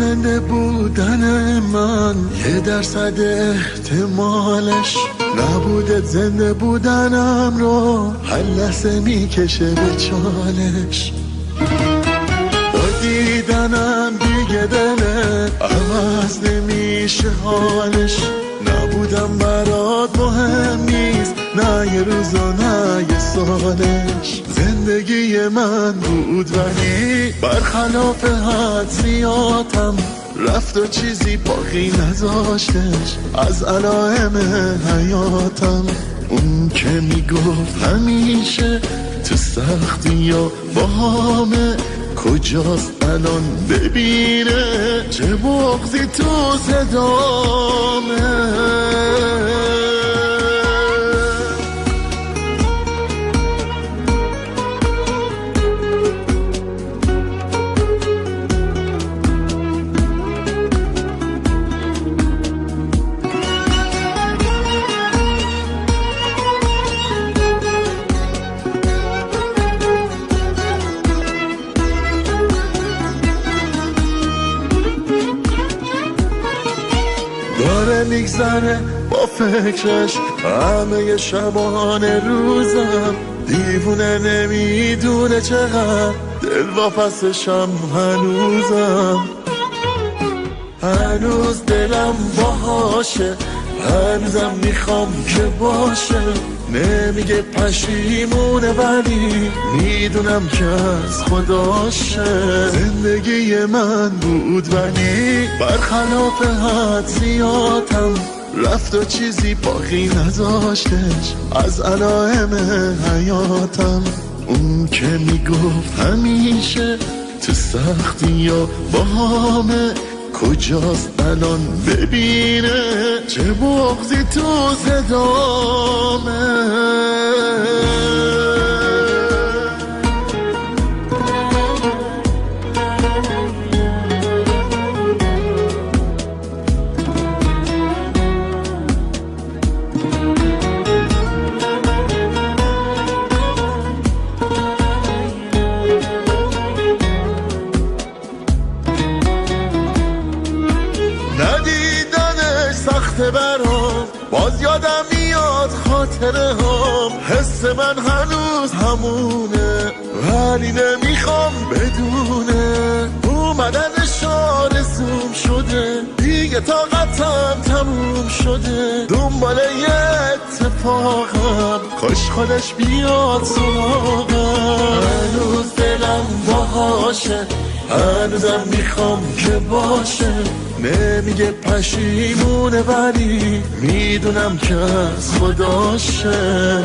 زنده بودن من 1% احتمالش نبوده، زنده بودنم رو هر لحظه میکشه به چالش. با دیدنم دیگه دلت عوض نمیشه حالش. نبودم برات مهم نیست، نه یه روز و نه یه سالش. زندگی من بود ولی برخلاف حدسیاتم رفت و چیزی باقی نذاشتش از علائم حیاتم. اون که میگفت همیشه تو سختی یا با همه کجاست الان؟ ببینه چه بغضی تو صدامه. داره میگذره با فکرش همه شبانه روزم. دیوونه نمیدونه چقدر دل واپسشم هنوزم. هنوز دلم باهاشه، هنوزم میخوام که باشه. نمیگه پشیمونه ولی میدونم که از خداشه. زندگی من بود ولی برخلاف حدسیاتم رفت و چیزی باقی نذاشتش از علائم حیاتم. اون که میگفت همیشه تو سختی یا با همه کجاست الان؟ ببینه چه بغضی تو صدامه. ندیدنش سخته برام، باز یادم میاد خاطره هم. حس من هنوز همونه ولی نمیخوام بدونه. اومدنش آرزوم شده، دیگه طاقتم تموم شده. دنبال یه اتفاقم، کاش خودش بیاد سراغم. هنوز دلم باهاشه، هنوزم میخوام که باشه. نمیگه پشیمونه ولی میدونم که از خداشه.